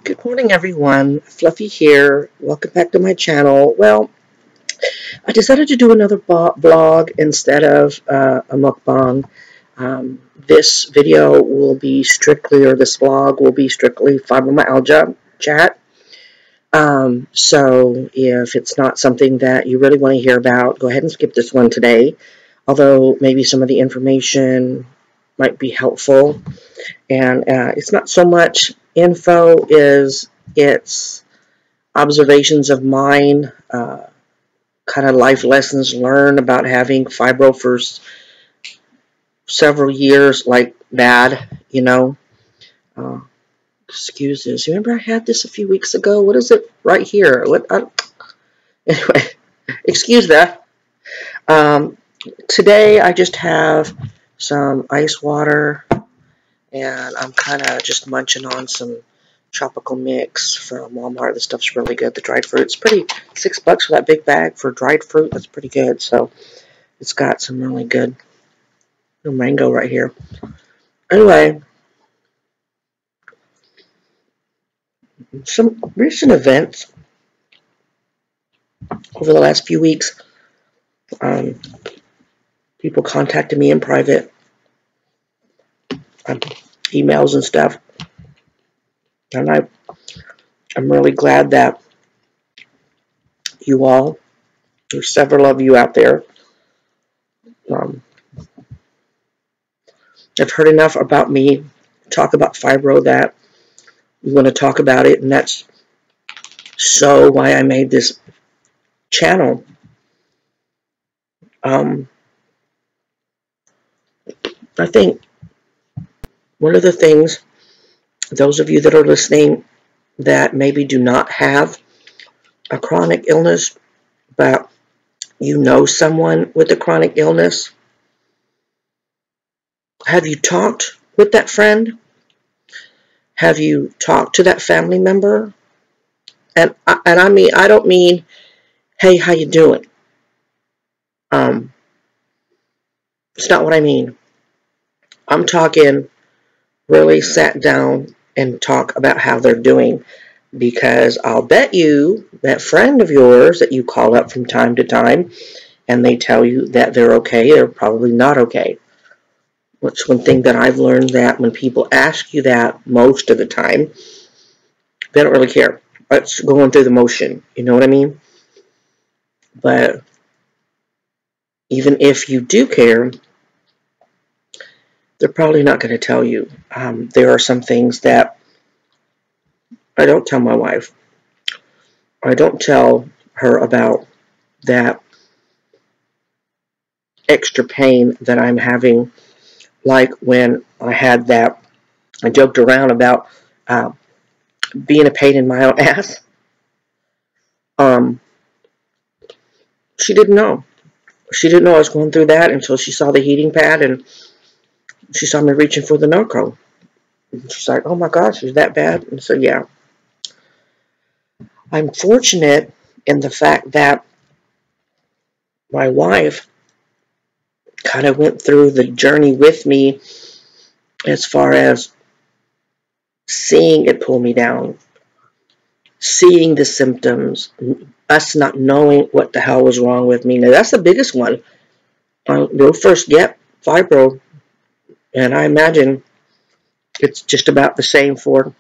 Good morning, everyone. Fluffy here. Welcome back to my channel. Well, I decided to do another blog instead of a mukbang. This video will be strictly, or this vlog will be strictly fibromyalgia chat. So if it's not something that you really want to hear about, go ahead and skip this one today. Although maybe some of the information might be helpful. And it's not so much info as it's observations of mine, kind of life lessons learned about having fibro for several years, like bad, you know. Excuse this. Remember I had this a few weeks ago? What is it right here? Anyway, excuse that. Today I just have some ice water, and I'm kind of just munching on some tropical mix from Walmart. This stuff's really good. The dried fruit. It's pretty, $6 for that big bag for dried fruit. That's pretty good. So it's got some really good mango right here. Anyway, some recent events over the last few weeks. People contacted me in private, emails and stuff, and I'm really glad that you all, there's several of you out there, have heard enough about me talk about fibro that you want to talk about it, and that's so why I made this channel. I think one of the things, those of you that are listening that maybe do not have a chronic illness, but you know someone with a chronic illness, have you talked with that friend? Have you talked to that family member? And I mean, I don't mean, hey, how you doing? It's not what I mean. I'm talking really sat down and talk about how they're doing, because I'll bet you that friend of yours that you call up from time to time and they tell you that they're okay, they're probably not okay. It's one thing that I've learned, that when people ask you that, most of the time, they don't really care. It's going through the motion, you know what I mean? But even if you do care, they're probably not going to tell you. There are some things that I don't tell my wife. I don't tell her about that extra pain that I'm having, like when I had that, I joked around about being a pain in my own ass. She didn't know. She didn't know I was going through that until she saw the heating pad and she saw me reaching for the Norco. She's like, oh my gosh, is that bad? And so, yeah. I'm fortunate in the fact that my wife kind of went through the journey with me as far as seeing it pull me down, seeing the symptoms, us not knowing what the hell was wrong with me. Now, that's the biggest one. You'll first get fibro, and I imagine it's just about the same for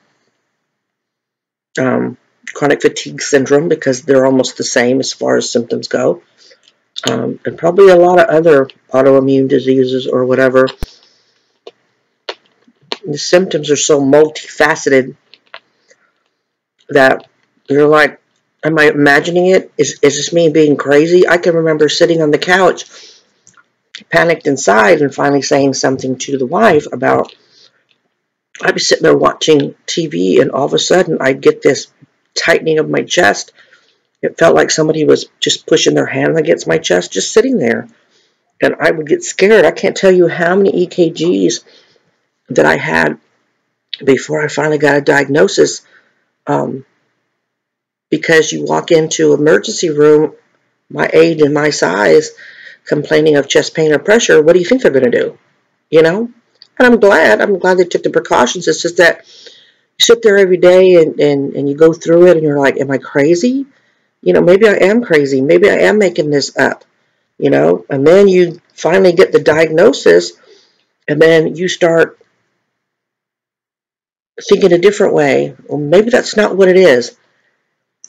chronic fatigue syndrome, because they're almost the same as far as symptoms go. And probably a lot of other autoimmune diseases or whatever. The symptoms are so multifaceted that you're like, am I imagining it? Is this me being crazy? I can remember sitting on the couch, panicked inside, and finally saying something to the wife about, I'd be sitting there watching TV, and all of a sudden I'd get this tightening of my chest. It felt like somebody was just pushing their hand against my chest, just sitting there. And I would get scared. I can't tell you how many EKGs that I had before I finally got a diagnosis. Because you walk into an emergency room, my age and my size, complaining of chest pain or pressure, what do you think they're going to do? You know? And I'm glad they took the precautions. It's just that sit there every day and you go through it and you're like, am I crazy? Maybe I am crazy. Maybe I am making this up, and then you finally get the diagnosis and then you start thinking a different way. Well, maybe that's not what it is.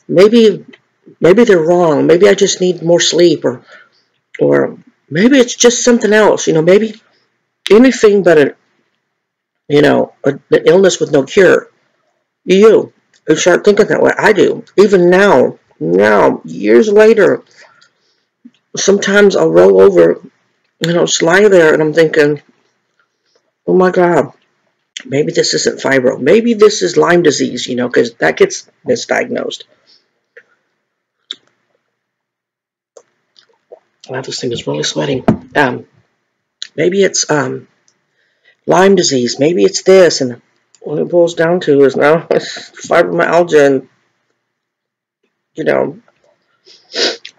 Maybe they're wrong. Maybe I just need more sleep, or maybe it's just something else. Maybe anything but an illness with no cure. You start thinking that way. I do. Even now, years later, sometimes I'll roll over, just lie there, and I'm thinking, oh my God, maybe this isn't fibro. Maybe this is Lyme disease, because that gets misdiagnosed. Wow, this thing is really sweating. Maybe it's Lyme disease. Maybe it's this, and what it boils down to is now it's fibromyalgia.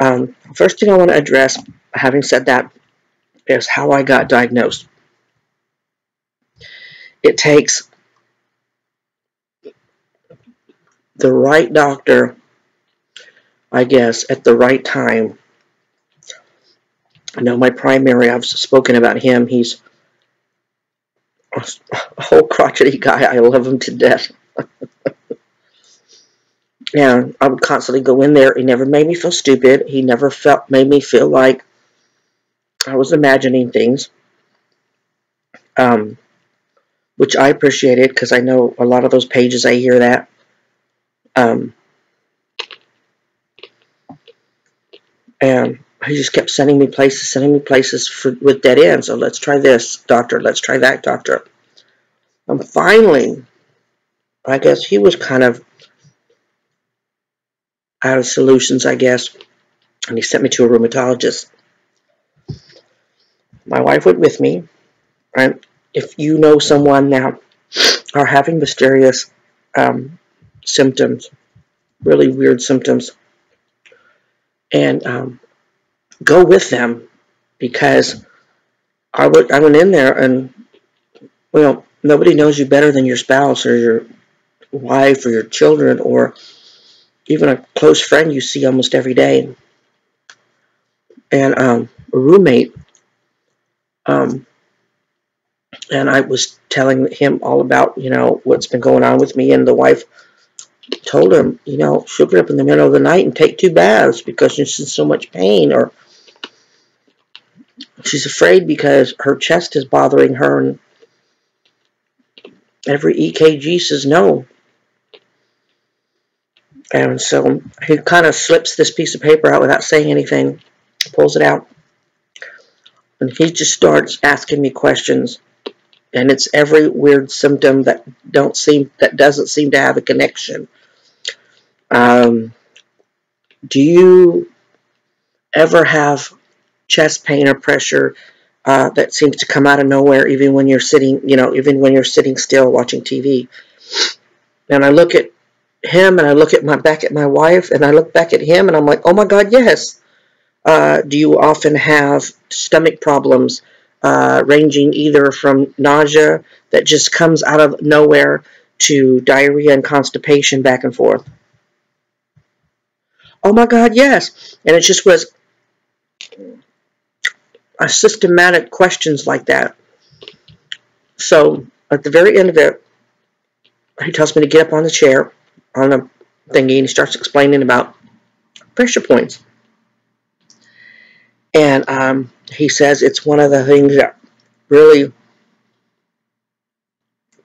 And first thing I want to address, having said that, is how I got diagnosed. It takes the right doctor, I guess, at the right time. I know my primary, I've spoken about him. He's a whole crotchety guy. I love him to death. And I would constantly go in there. He never made me feel stupid. He never made me feel like I was imagining things, which I appreciated, because I know a lot of those pages, I hear that. And he just kept sending me places with dead ends. So let's try this, doctor. Let's try that, doctor. And finally, I guess he was kind of out of solutions, I guess. And he sent me to a rheumatologist. My wife went with me. And if you know someone that are having mysterious symptoms, really weird symptoms, and go with them, because I went in there, and nobody knows you better than your spouse or your wife or your children or even a close friend you see almost every day, and a roommate. And I was telling him all about what's been going on with me, and the wife told him she'll get up in the middle of the night and take 2 baths because she's in so much pain, or she's afraid because her chest is bothering her, and every EKG says no. And so he kind of slips this piece of paper out without saying anything, pulls it out, and he just starts asking me questions. And it's every weird symptom that doesn't seem to have a connection. Do you ever have chest pain or pressure that seems to come out of nowhere, even when you're sitting still watching TV? And I look at him, and I look back at my wife, and I look back at him, and I'm like, oh my God, yes. Do you often have stomach problems, ranging either from nausea that just comes out of nowhere to diarrhea and constipation, back and forth? Oh my God, yes. And it just was a systematic questions like that. So at the very end of it, he tells me to get up on the chair, on a thingy, and he starts explaining about pressure points. And he says it's one of the things that really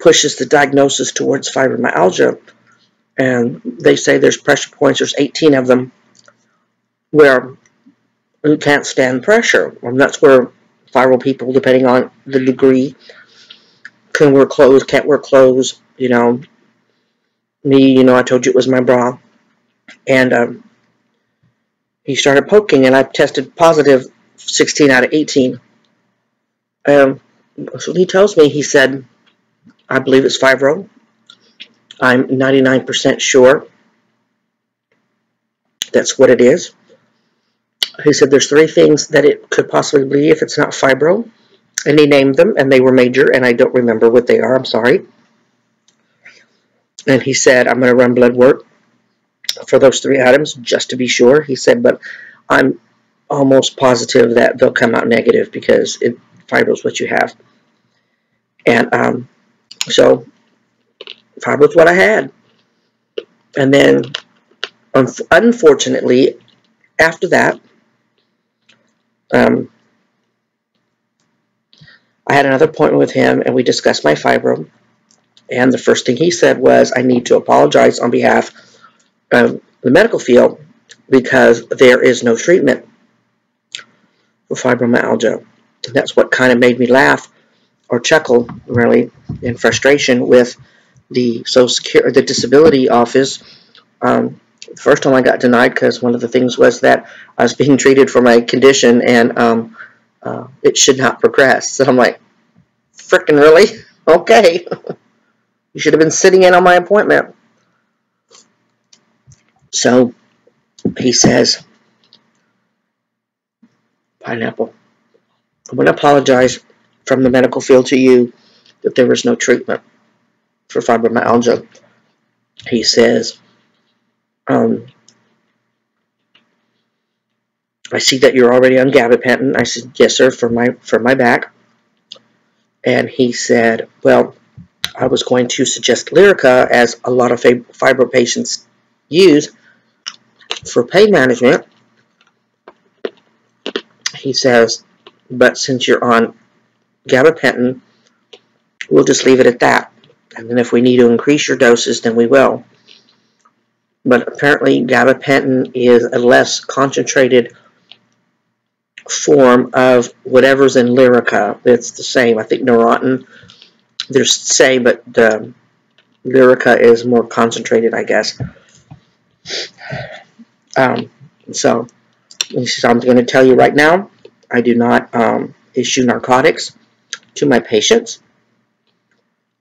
pushes the diagnosis towards fibromyalgia. And they say there's pressure points, there's 18 of them, where you can't stand pressure. And that's where viral people, depending on the degree, can wear clothes, can't wear clothes. Me, I told you it was my bra. And he started poking, and I tested positive 16 out of 18. So he tells me, he said, I believe it's fibro. I'm 99% sure that's what it is. He said there's 3 things that it could possibly be if it's not fibro. And he named them, and they were major, and I don't remember what they are. I'm sorry. And he said, I'm going to run blood work for those 3 items just to be sure. He said, but I'm almost positive that they'll come out negative because fibro is what you have. And so fibro is what I had. And then, unfortunately, after that, I had another appointment with him, and we discussed my fibro. And the first thing he said was, I need to apologize on behalf of the medical field because there is no treatment for fibromyalgia. And that's what kind of made me laugh or chuckle, really, in frustration with the Social Security, the disability office. The first time I got denied because one of the things was that I was being treated for my condition and it should not progress. So I'm like, frickin' really? Okay. You should have been sitting in on my appointment. So he says, Pineapple, I want to apologize from the medical field to you that there was no treatment for fibromyalgia. He says, I see that you're already on gabapentin. I said, yes, sir, for my back. And he said, well, I was going to suggest Lyrica, as a lot of fibro patients use for pain management. He says, but since you're on gabapentin, we'll just leave it at that. And then if we need to increase your doses, then we will. But apparently gabapentin is a less concentrated form of whatever's in Lyrica. It's the same. I think Neurontin, they're the same, but the Lyrica is more concentrated, I guess. So he says, I'm going to tell you right now, I do not issue narcotics to my patients.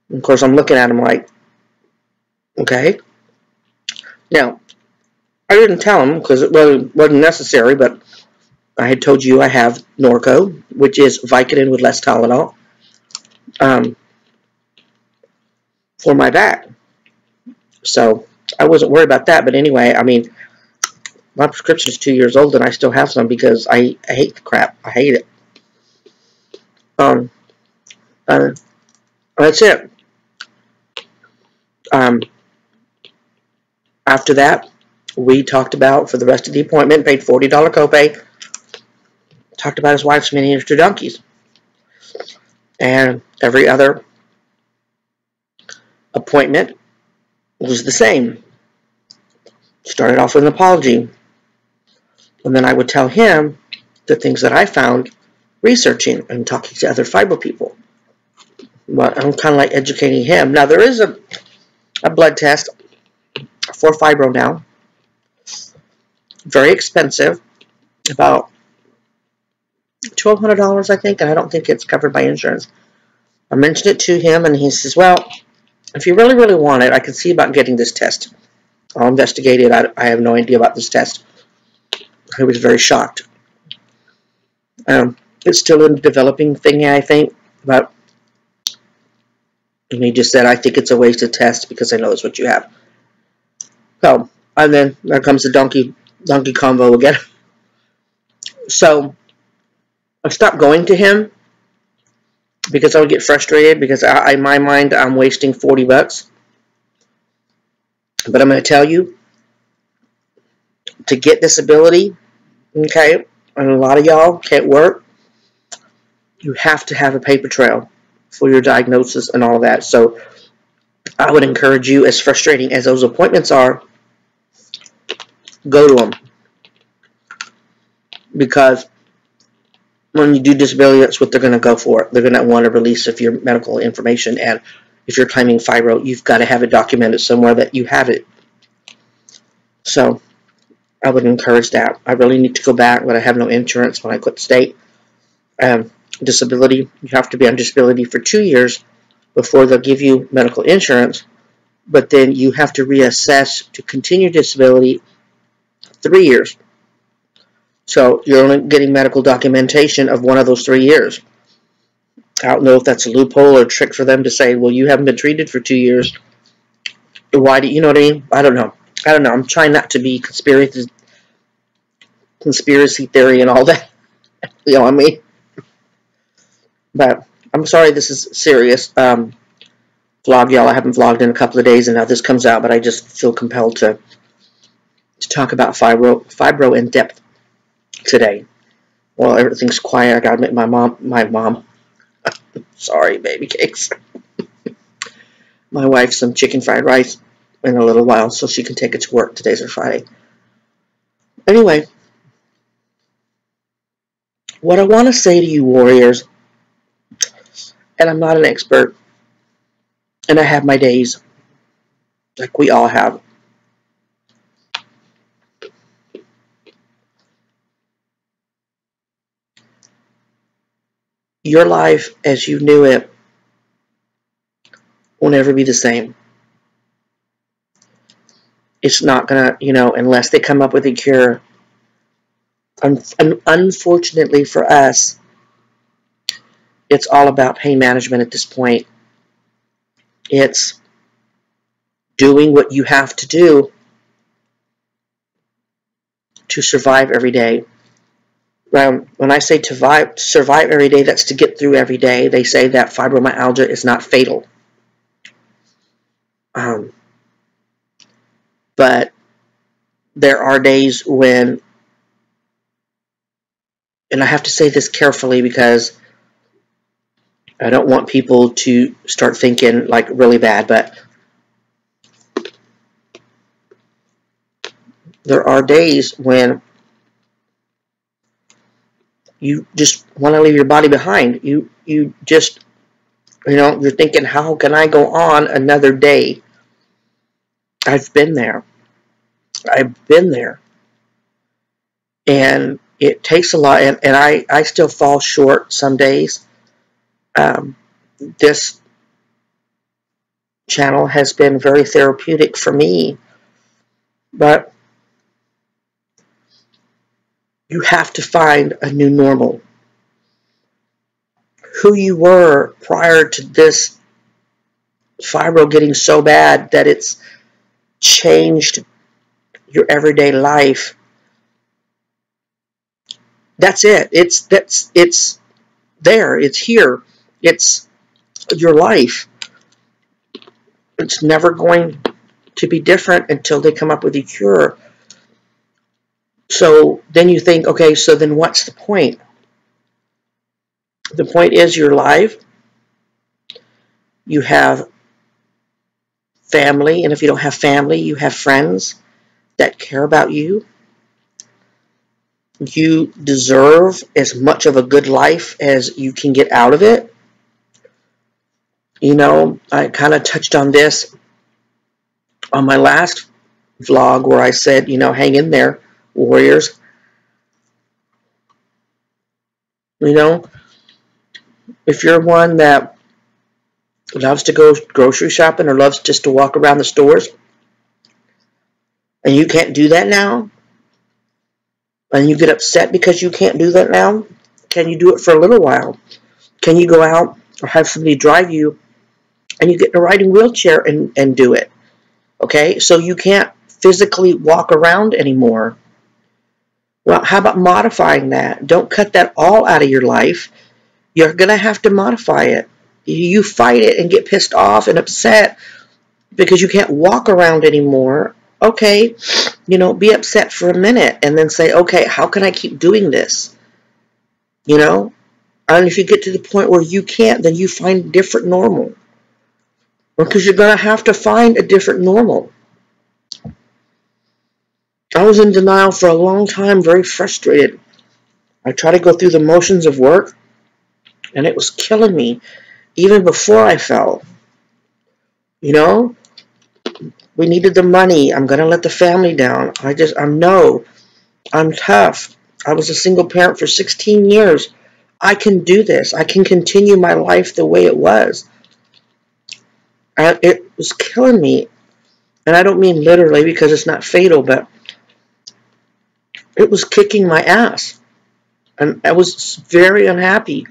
And of course, I'm looking at him like, okay. Now, I didn't tell him because it wasn't necessary, but I had told you I have Norco, which is Vicodin with less Tylenol, for my back. So I wasn't worried about that. But anyway, I mean, my prescription is 2 years old, and I still have some because I hate the crap. I hate it. That's it. After that, we talked about, for the rest of the appointment, paid $40 copay, talked about his wife's miniature donkeys. And every other appointment was the same. Started off with an apology. And then I would tell him the things that I found researching and talking to other fibro people. But I'm kind of like educating him. Now, there is a blood test for fibro now. Very expensive. About $1,200, I think, and I don't think it's covered by insurance. I mentioned it to him, and he says, well, if you really, really want it, I can see about getting this test. I'll investigate it. I have no idea about this test. I was very shocked. It's still a developing thing, I think, but and he just said, I think it's a waste of test because I know it's what you have. So, and then there comes the donkey convo again. So, I stopped going to him because I would get frustrated because in my mind, I'm wasting $40. But I'm going to tell you, to get disability, okay, and a lot of y'all can't work, you have to have a paper trail for your diagnosis and all of that. So I would encourage you, as frustrating as those appointments are, go to them. Because when you do disability, that's what they're going to go for. They're going to want a release of your medical information, and if you're claiming fibro, you've got to have it documented somewhere that you have it. So I would encourage that. I really need to go back, but I have no insurance when I quit the state. Disability, you have to be on disability for 2 years before they'll give you medical insurance, but then you have to reassess to continue disability 3 years. So you're only getting medical documentation of one of those 3 years. I don't know if that's a loophole or a trick for them to say, well, you haven't been treated for 2 years. Why do you know what I mean? I don't know. I don't know. I'm trying not to be conspiracy theory and all that. You know what I mean? But I'm sorry, this is serious. Vlog, y'all. I haven't vlogged in a couple of days, and now this comes out, but I just feel compelled to talk about fibro in depth today. Well, everything's quiet. I gotta admit, my mom. Sorry, baby cakes. My wife some chicken fried rice in a little while, so she can take it to work. Today's her Friday. Anyway, what I want to say to you, warriors, and I'm not an expert, and I have my days, like we all have. Your life as you knew it will never be the same. It's not gonna, unless they come up with a cure. Unfortunately for us, it's all about pain management at this point. It's doing what you have to do to survive every day. When I say to survive every day, that's to get through every day. They say that fibromyalgia is not fatal. But there are days when, and I have to say this carefully because I don't want people to start thinking like really bad, but there are days when you just want to leave your body behind. You just, you're thinking, how can I go on another day? I've been there. I've been there. And it takes a lot, and I still fall short some days. This channel has been very therapeutic for me, but you have to find a new normal. Who you were prior to this fibro getting so bad that it's changed your everyday life. That's it. It's there. It's here. It's your life. It's never going to be different until they come up with a cure. So then you think, okay, so then what's the point? The point is you're alive. You have family, and if you don't have family, you have friends that care about you. You deserve as much of a good life as you can get out of it. I kind of touched on this on my last vlog where I said, hang in there, warriors. If you're one that loves to go grocery shopping or loves just to walk around the stores, and you can't do that now, and you get upset because you can't do that now, can you do it for a little while? Can you go out or have somebody drive you and you get in a riding wheelchair and do it? Okay, so you can't physically walk around anymore. Well, how about modifying that? Don't cut that all out of your life. You're going to have to modify it. You fight it and get pissed off and upset because you can't walk around anymore. Okay, be upset for a minute and then say, okay, how can I keep doing this? And if you get to the point where you can't, then you find a different normal. Because you're going to have to find a different normal. I was in denial for a long time, very frustrated. I tried to go through the motions of work, and it was killing me, even before I fell. We needed the money. I'm going to let the family down. I'm tough. I was a single parent for 16 years. I can do this. I can continue my life the way it was. It was killing me. And I don't mean literally because it's not fatal, but it was kicking my ass. And I was very unhappy.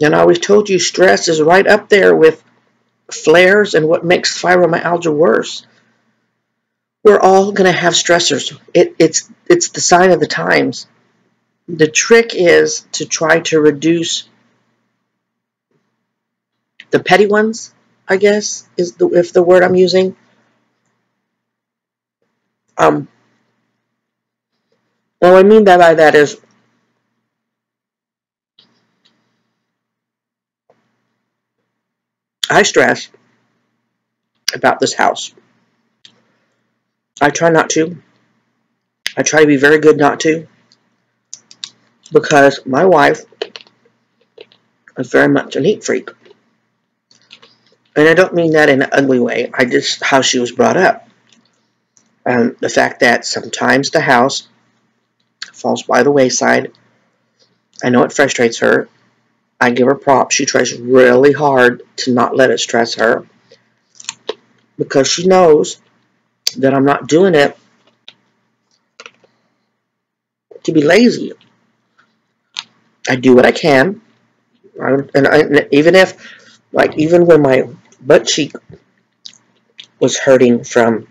And I always told you stress is right up there with flares and what makes fibromyalgia worse. We're all going to have stressors. It's the sign of the times. The trick is to try to reduce the petty ones, I guess, is if the word I'm using. What I mean by that is I stress about this house. I try not to. I try to be very good not to, because my wife is very much a neat freak. And I don't mean that in an ugly way. I just how she was brought up. The fact that sometimes the house falls by the wayside. I know it frustrates her. I give her props. She tries really hard to not let it stress her, because she knows that I'm not doing it to be lazy. I do what I can. Even when my butt cheek was hurting from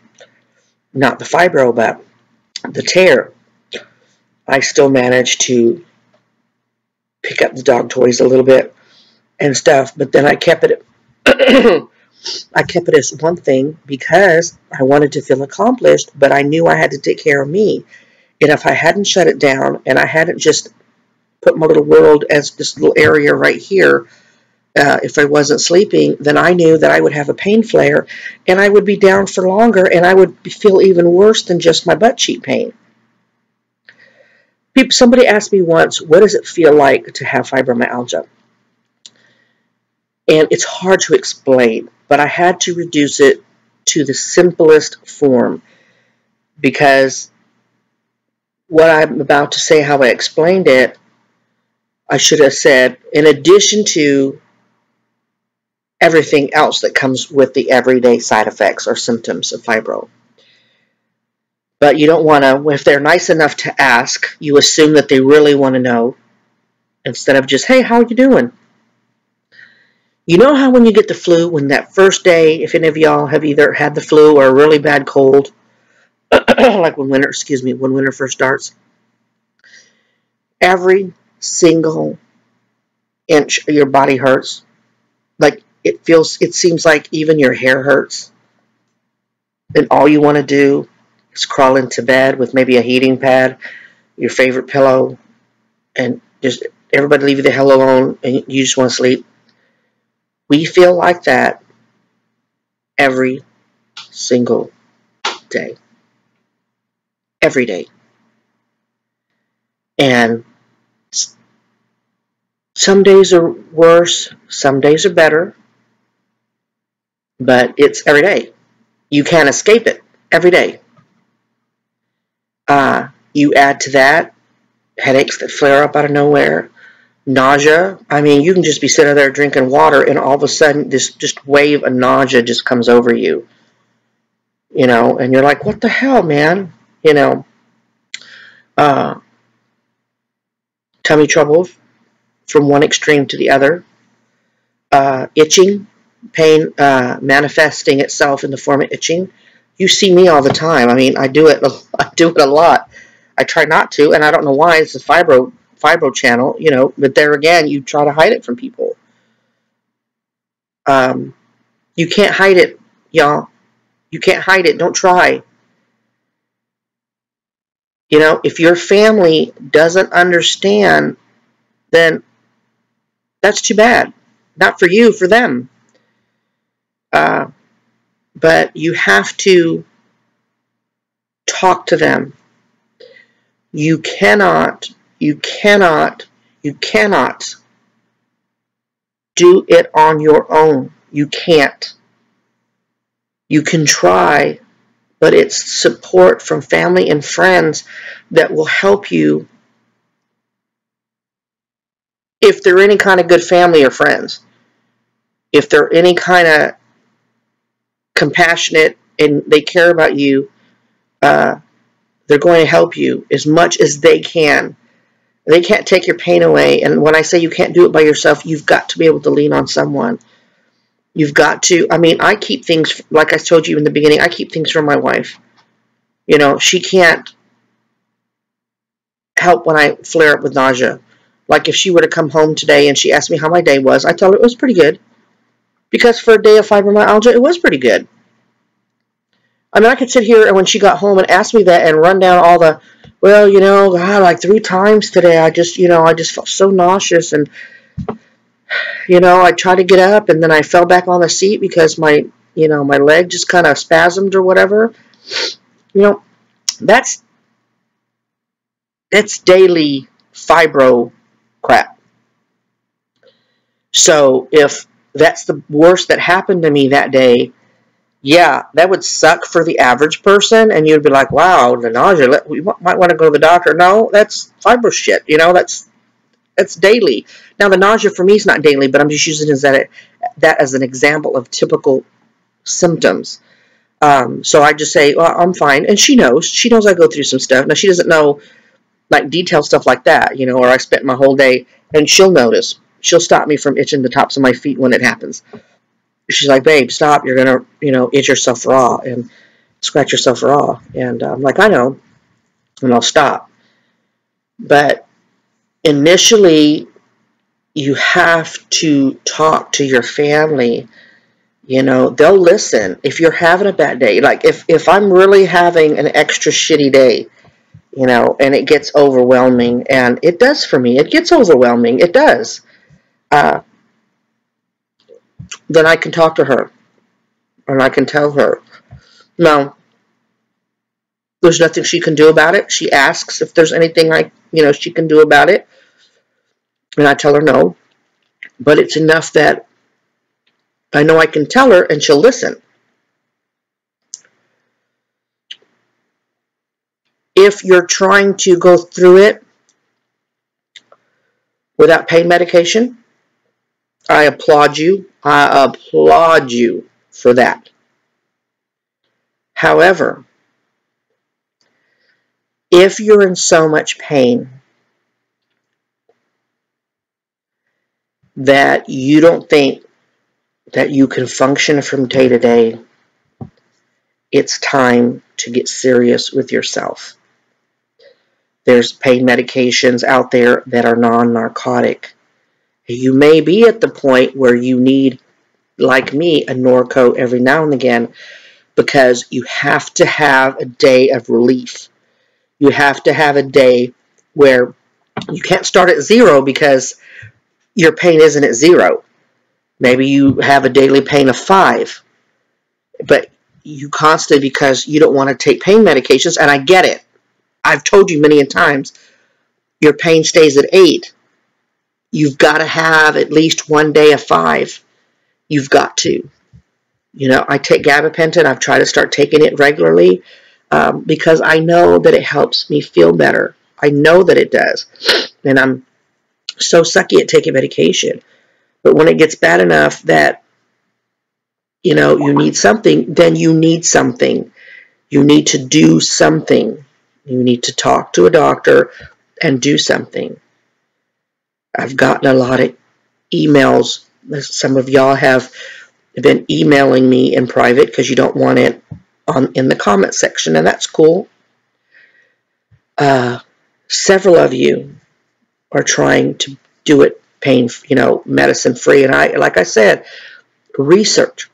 not the fibro but the tear, I still managed to pick up the dog toys a little bit and stuff. But then I kept it I kept it as one thing because I wanted to feel accomplished, but I knew I had to take care of me. And if I hadn't shut it down and I hadn't just put my little world as this little area right here, if I wasn't sleeping, then I knew that I would have a pain flare and I would be down for longer and I would feel even worse than just my butt cheek pain. Somebody asked me once, what does it feel like to have fibromyalgia? And it's hard to explain, but I had to reduce it to the simplest form, because what I'm about to say, how I explained it, I should have said, in addition to everything else that comes with the everyday side effects or symptoms of fibro. But you don't want to, if they're nice enough to ask, you assume that they really want to know, instead of just, hey, how are you doing? You know how when you get the flu, when that first day, if any of y'all have either had the flu or a really bad cold, like when winter first starts, every single inch of your body hurts. Like it seems like even your hair hurts. And all you want to do is crawl into bed with maybe a heating pad, your favorite pillow, and just everybody leave you the hell alone and you just want to sleep. We feel like that every single day. Every day. And some days are worse, some days are better, but it's every day. You can't escape it every day. You add to that headaches that flare up out of nowhere, nausea. I mean, you can just be sitting there drinking water and all of a sudden this just wave of nausea just comes over you. You know, and you're like, what the hell, man? You know, tummy trouble from one extreme to the other, itching, pain manifesting itself in the form of itching. You see me all the time. I mean, I do it a lot. I try not to, and I don't know why. It's a fibro channel, you know, but there again, you try to hide it from people. You can't hide it, y'all. You can't hide it. Don't try. You know, if your family doesn't understand, then that's too bad. Not for you, for them. But you have to talk to them. You cannot do it on your own. You can't. You can try, but it's support from family and friends that will help you, if they're any kind of good family or friends. If they're any kind of compassionate and they care about you, they're going to help you as much as they can. They can't take your pain away. And when I say you can't do it by yourself, you've got to be able to lean on someone. You've got to, I mean, I keep things, like I told you in the beginning, I keep things from my wife. You know, she can't help when I flare up with nausea. Like if she were to come home today and she asked me how my day was, I tell her it was pretty good. Because for a day of fibromyalgia, it was pretty good. I mean, I could sit here and when she got home and ask me that and run down all the, well, you know, God, like 3 times today, I just felt so nauseous. And, you know, I tried to get up and then I fell back on the seat because my leg just kind of spasmed or whatever. You know, that's daily fibro crap. So if that's the worst that happened to me that day, yeah, that would suck for the average person, and you'd be like, wow, the nausea, we might want to go to the doctor. No, that's fibro shit, you know, that's daily. Now, the nausea for me is not daily, but I'm just using that as an example of typical symptoms. So I just say, well, I'm fine, and she knows I go through some stuff. Now, she doesn't know, like, detailed stuff like that, you know, or I spent my whole day, and she'll notice. She'll stop me from itching the tops of my feet when it happens. She's like, babe, stop. You're going to, you know, itch yourself raw and scratch yourself raw. And I'm like, I know. And I'll stop. But initially, you have to talk to your family. You know, they'll listen. If you're having a bad day, like if I'm really having an extra shitty day, you know, and it gets overwhelming, and it does for me. It gets overwhelming. It does. Then I can talk to her. And I can tell her, no, there's nothing she can do about it. She asks if there's anything she can do about it. And I tell her no. But it's enough that I know I can tell her and she'll listen. If you're trying to go through it without pain medication, I applaud you. I applaud you for that. However, if you're in so much pain that you don't think that you can function from day to day, it's time to get serious with yourself. There's pain medications out there that are non-narcotic. You may be at the point where you need, like me, a Norco every now and again because you have to have a day of relief. You have to have a day where you can't start at 0 because your pain isn't at 0. Maybe you have a daily pain of 5, but you constantly, because you don't want to take pain medications, and I get it. I've told you many times, your pain stays at 8. You've got to have at least one day of 5. You've got to. You know, I take gabapentin. I've tried to start taking it regularly because I know that it helps me feel better. I know that it does. And I'm so sucky at taking medication. But when it gets bad enough that, you know, you need something, then you need something. You need to do something. You need to talk to a doctor and do something. I've gotten a lot of emails. Some of y'all have been emailing me in private because you don't want it in the comment section, and that's cool. Several of you are trying to do it medicine free, and like I said, research.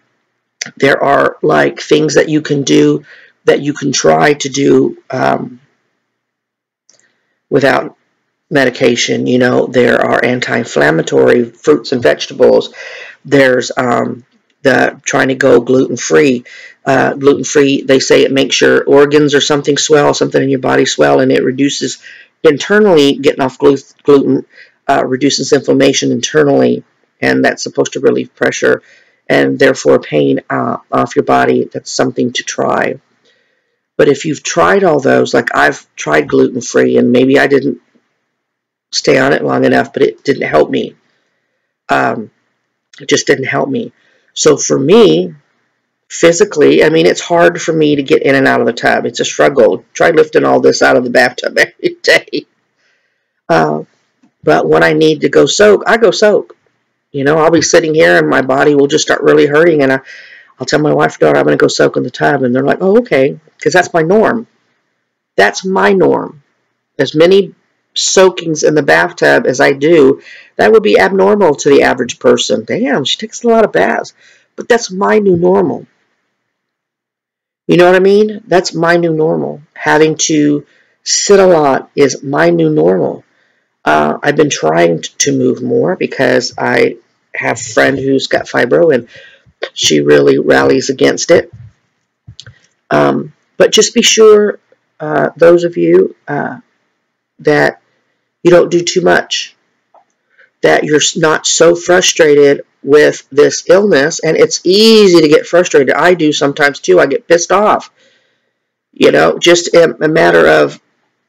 There are like things that you can do, that you can try to do without medication. You know, there are anti-inflammatory fruits and vegetables. There's the trying to go gluten-free. Gluten-free, they say it makes your organs or something in your body swell, and it reduces internally. Getting off gluten reduces inflammation internally, and that's supposed to relieve pressure and therefore pain off your body. That's something to try. But if you've tried all those, like I've tried gluten-free, and maybe I didn't stay on it long enough, but it didn't help me. It just didn't help me. So for me, physically, I mean, it's hard for me to get in and out of the tub. It's a struggle. Try lifting all this out of the bathtub every day. But when I need to go soak, I go soak. I'll be sitting here and my body will just start really hurting, and I'll tell my wife or daughter I'm going to go soak in the tub, and they're like, oh, okay, because that's my norm. That's my norm. As many soakings in the bathtub as I do, that would be abnormal to the average person. Damn, she takes a lot of baths. But that's my new normal. You know what I mean? That's my new normal. Having to sit a lot is my new normal. I've been trying to move more because I have a friend who's got fibro, and she really rallies against it. But just be sure, those of you that you don't do too much, that you're not so frustrated with this illness. And it's easy to get frustrated. I do sometimes too. I get pissed off. Just a matter of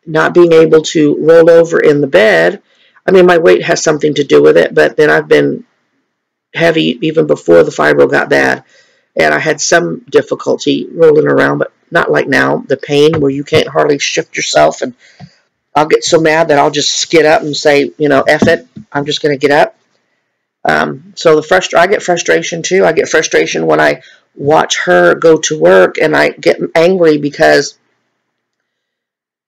not being able to roll over in the bed. I mean, my weight has something to do with it, but then I've been heavy even before the fibro got bad. And I had some difficulty rolling around, but not like now. The pain where you can't hardly shift yourself, and I'll get so mad that I'll just get up and say, F it, I'm just going to get up. So I get frustration too. I get frustration when I watch her go to work, and I get angry because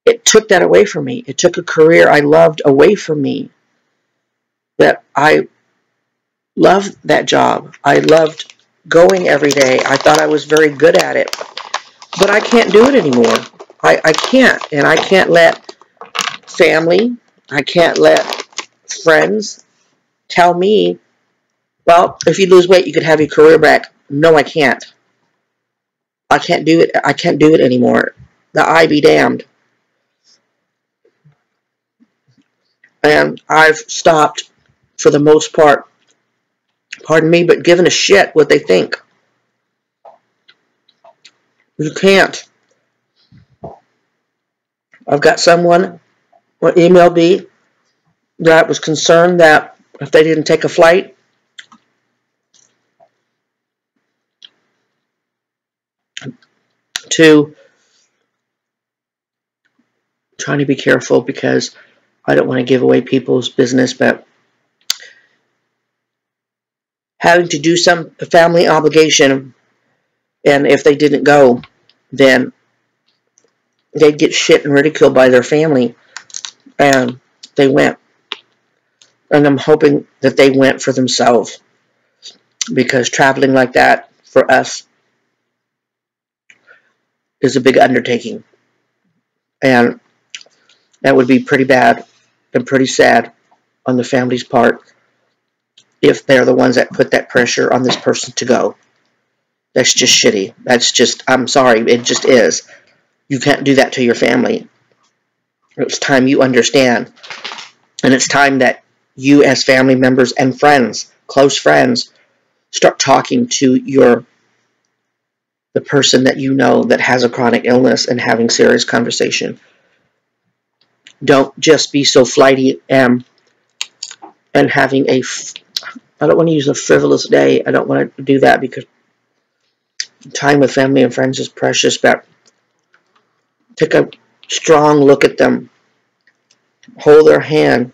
it took that away from me. It took a career I loved away from me. That I loved that job. I loved going every day. I thought I was very good at it. But I can't do it anymore. I can't. And I can't let family, I can't let friends tell me, well, if you lose weight, you could have your career back. No, I can't. I can't do it. I can't do it anymore. The I be damned. And I've stopped, for the most part, pardon me, but giving a shit what they think. You can't. I've got someone emailed me that was concerned that if they didn't take a flight, to trying to be careful because I don't want to give away people's business, but having to do some family obligation, and if they didn't go, then they'd get shit and ridiculed by their family, and they went. And I'm hoping that they went for themselves, because traveling like that for us is a big undertaking, and that would be pretty bad and pretty sad on the family's part if they're the ones that put that pressure on this person to go. That's just shitty. That's just, I'm sorry, it just is. You can't do that to your family. It's time you understand. And it's time that you, as family members and friends, close friends, start talking to the person that you know that has a chronic illness and having serious conversation. Don't just be so flighty and having I don't want to use a frivolous day. I don't want to do that, because time with family and friends is precious, but take a strong look at them, hold their hand,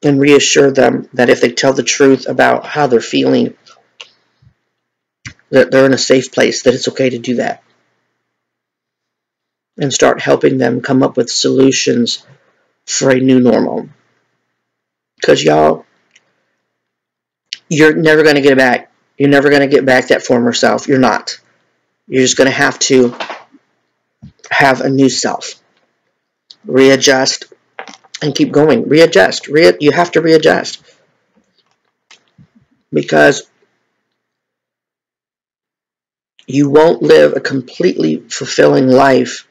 and reassure them that if they tell the truth about how they're feeling, that they're in a safe place, that it's okay to do that. And start helping them come up with solutions for a new normal. Because y'all, you're never going to get it back. You're never going to get back that former self. You're not. You're just going to have a new self. Readjust and keep going. Readjust. You have to readjust. Because you won't live a completely fulfilling life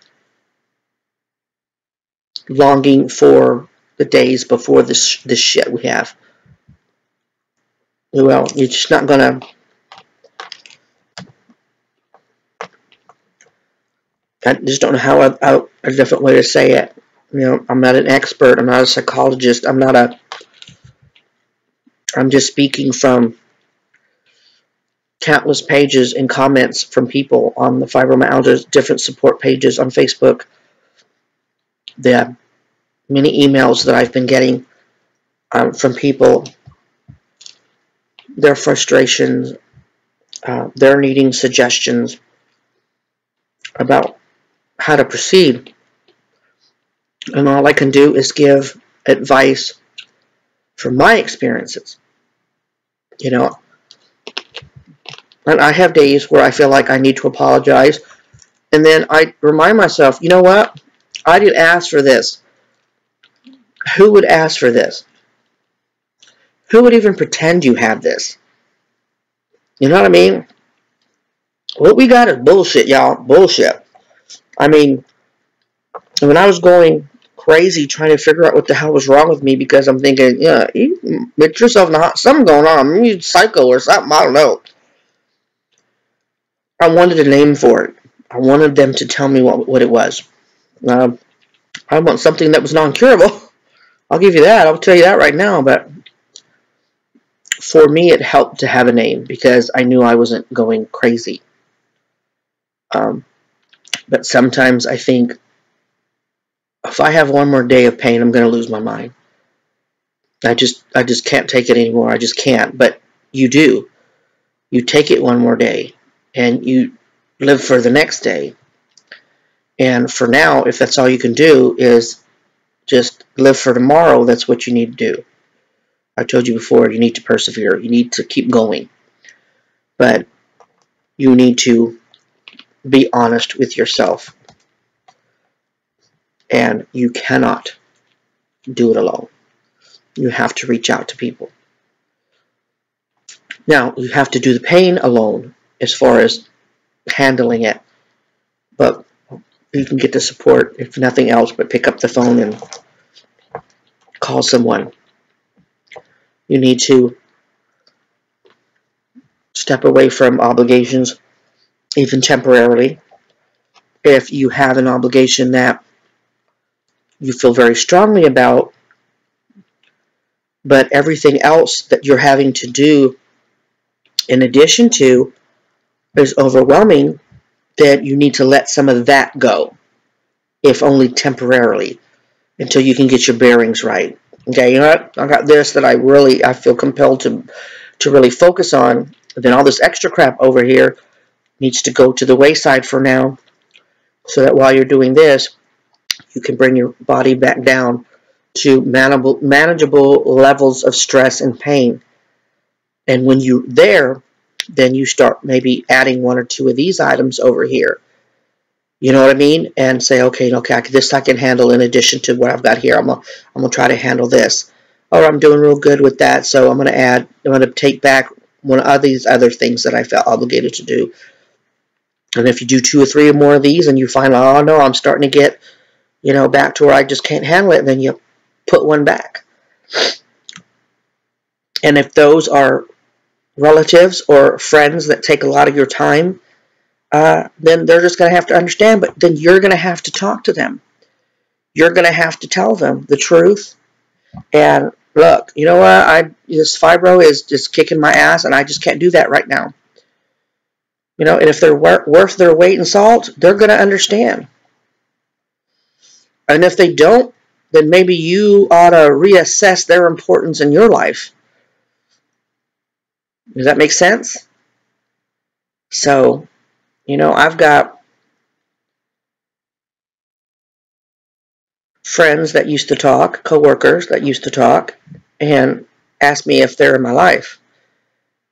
longing for the days before this shit we have. Well, you're just not going to. I just don't know how a different way to say it. I'm not an expert. I'm not a psychologist. I'm just speaking from countless pages and comments from people on the fibromyalgia, different support pages on Facebook, the many emails that I've been getting from people their frustrations, their needing suggestions about how to proceed. And all I can do is give advice from my experiences. You know, and I have days where I feel like I need to apologize. And then I remind myself, you know what? I didn't ask for this. Who would ask for this? Who would even pretend you have this? You know what I mean? What we got is bullshit, y'all. Bullshit. I mean, when I was going crazy trying to figure out what the hell was wrong with me, because I'm thinking, yeah, you get yourself in a hot, something going on. You're psycho or something. I don't know. I wanted a name for it. I wanted them to tell me what it was. I want something that was non-curable. I'll give you that. I'll tell you that right now. But for me, it helped to have a name because I knew I wasn't going crazy. But sometimes I think if I have one more day of pain, I'm going to lose my mind. I just can't take it anymore. I just can't. But you do. You take it one more day, and you live for the next day. And for now, if that's all you can do is just live for tomorrow, that's what you need to do. I told you before, you need to persevere. You need to keep going. But you need to be honest with yourself. And you cannot do it alone. You have to reach out to people. Now, you have to do the pain alone as far as handling it. But you can get the support, if nothing else, but pick up the phone and call someone. You need to step away from obligations, even temporarily. If you have an obligation that you feel very strongly about, but everything else that you're having to do in addition to is overwhelming, then you need to let some of that go, if only temporarily, until you can get your bearings right. Okay, you know what? I got this that I feel compelled to really focus on. Then all this extra crap over here needs to go to the wayside for now, so that while you're doing this, you can bring your body back down to manageable levels of stress and pain. And when you're there, then you start maybe adding one or two of these items over here. You know what I mean? And say, okay, this I can handle in addition to what I've got here. I'm gonna try to handle this. Or I'm doing real good with that, so I'm gonna take back one of these other things that I felt obligated to do. And if you do 2 or 3 or more of these and you find, oh no, I'm starting to get, back to where I just can't handle it, then you put one back. And if those are relatives or friends that take a lot of your time, then they're just going to have to understand, but then you're going to have to talk to them. You're going to have to tell them the truth. And look, you know what? This fibro is just kicking my ass, and I just can't do that right now. And if they're worth their weight in salt, they're going to understand. And if they don't, then maybe you ought to reassess their importance in your life. Does that make sense? So, I've got friends that used to talk, coworkers that used to talk, and ask me if they're in my life.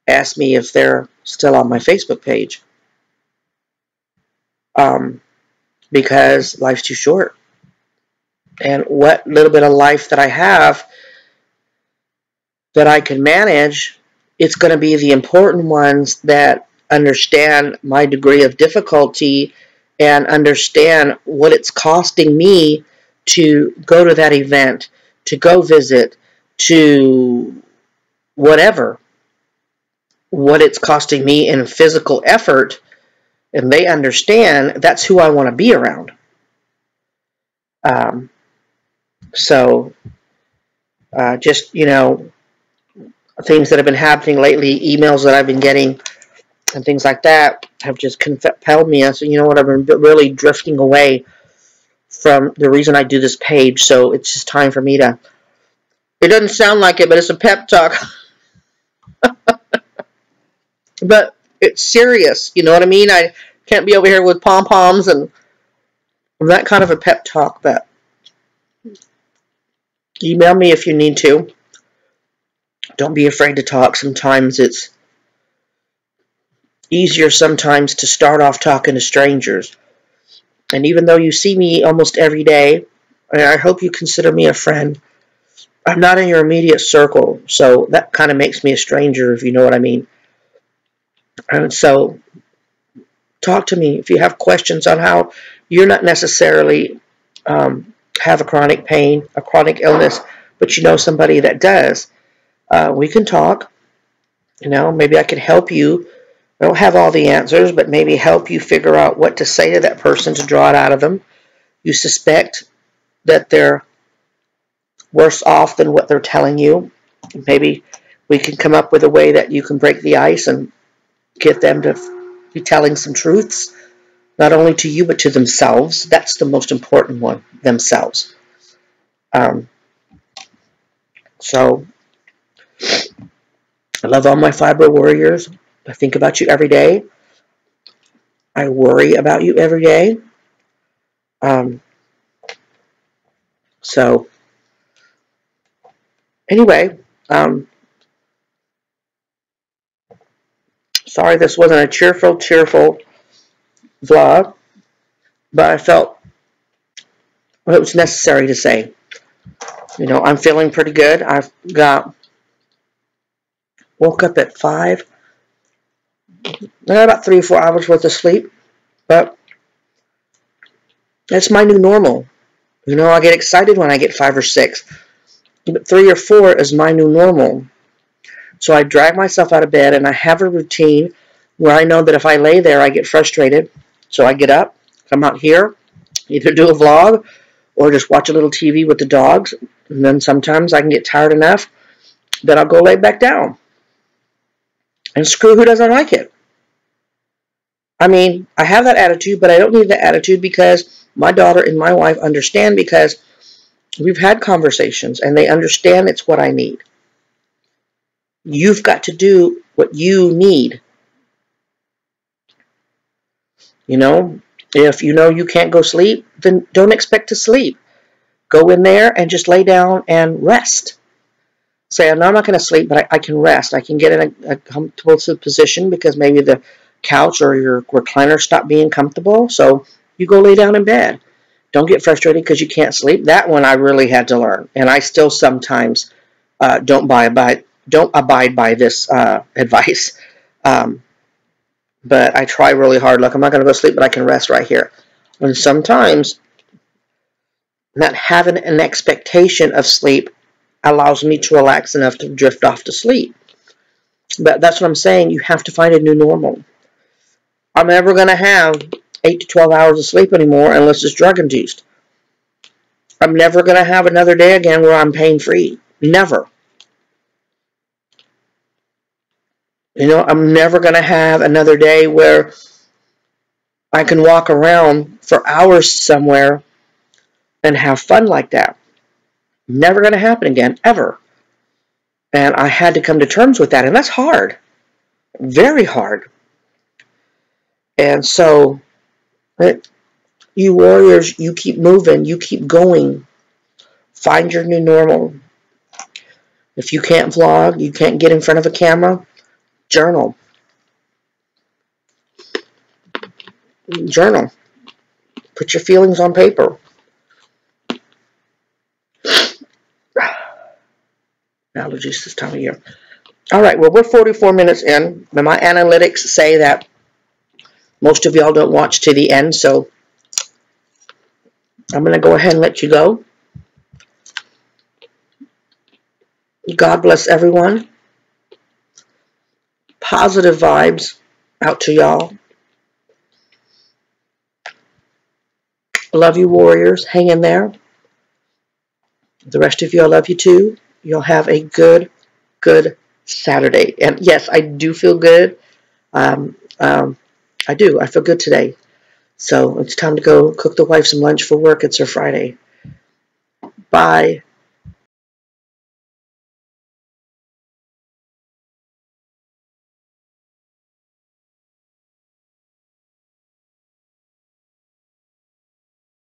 Ask me if they're still on my Facebook page. Because life's too short. And what little bit of life that I have that I can manage, it's going to be the important ones that understand my degree of difficulty and understand what it's costing me to go to that event, to go visit, to whatever, what it's costing me in physical effort, and they understand that's who I want to be around. Just, things that have been happening lately, emails that I've been getting, and things like that have just compelled me. I said, you know what, I've been really drifting away from the reason I do this page, so it's just time for me to, it doesn't sound like it, but it's a pep talk. But it's serious. You know what I mean? I can't be over here with pom-poms and that kind of a pep talk. But email me if you need to. Don't be afraid to talk. Sometimes it's easier sometimes to start off talking to strangers. And even though you see me almost every day, and I hope you consider me a friend, I'm not in your immediate circle. So that kind of makes me a stranger, if you know what I mean. And so talk to me if you have questions on how you're not necessarily have a chronic pain, a chronic illness, but you know somebody that does. We can talk. You know, maybe I can help you. I don't have all the answers, but maybe help you figure out what to say to that person to draw it out of them. You suspect that they're worse off than what they're telling you. Maybe we can come up with a way that you can break the ice and get them to be telling some truths, not only to you, but to themselves. That's the most important one, themselves. Um, so I love all my fibro warriors. I think about you every day. I worry about you every day. Um, so anyway, sorry this wasn't a cheerful vlog, but I felt it was necessary to say. You know, I'm feeling pretty good. I've woke up at 5. I got about 3 or 4 hours worth of sleep, but that's my new normal. You know, I get excited when I get 5 or 6, but 3 or 4 is my new normal. So I drag myself out of bed and I have a routine where I know that if I lay there, I get frustrated. So I get up, come out here, either do a vlog or just watch a little TV with the dogs. And then sometimes I can get tired enough that I'll go lay back down. And screw who doesn't like it. I mean, I have that attitude, but I don't need that attitude because my daughter and my wife understand, because we've had conversations and they understand it's what I need. You've got to do what you need. You know, if you know you can't go sleep, then don't expect to sleep. Go in there and just lay down and rest. Say, no, I'm not going to sleep, but I can rest. I can get in a comfortable position because maybe the couch or your recliner stopped being comfortable. So you go lay down in bed. Don't get frustrated because you can't sleep. That one I really had to learn, and I still sometimes don't abide by this advice. But I try really hard. Look, I'm not going to go sleep, but I can rest right here. And sometimes not having an expectation of sleep allows me to relax enough to drift off to sleep. But that's what I'm saying. You have to find a new normal. I'm never going to have 8 to 12 hours of sleep anymore unless it's drug induced. I'm never going to have another day again where I'm pain free. Never. You know, I'm never going to have another day where I can walk around for hours somewhere and have fun like that. Never going to happen again, ever. And I had to come to terms with that, and that's hard. Very hard. And so, you warriors, you keep moving, you keep going. Find your new normal. If you can't vlog, you can't get in front of a camera, journal. Journal. Put your feelings on paper. Allergies this time of year. All right, well, we're 44 minutes in, and my analytics say that most of y'all don't watch to the end, so I'm going to go ahead and let you go. God bless everyone. Positive vibes out to y'all. Love you, warriors. Hang in there. The rest of you, I love you too. You'll have a good Saturday. And yes, I do feel good. I do. I feel good today. So it's time to go cook the wife some lunch for work. It's her Friday. Bye.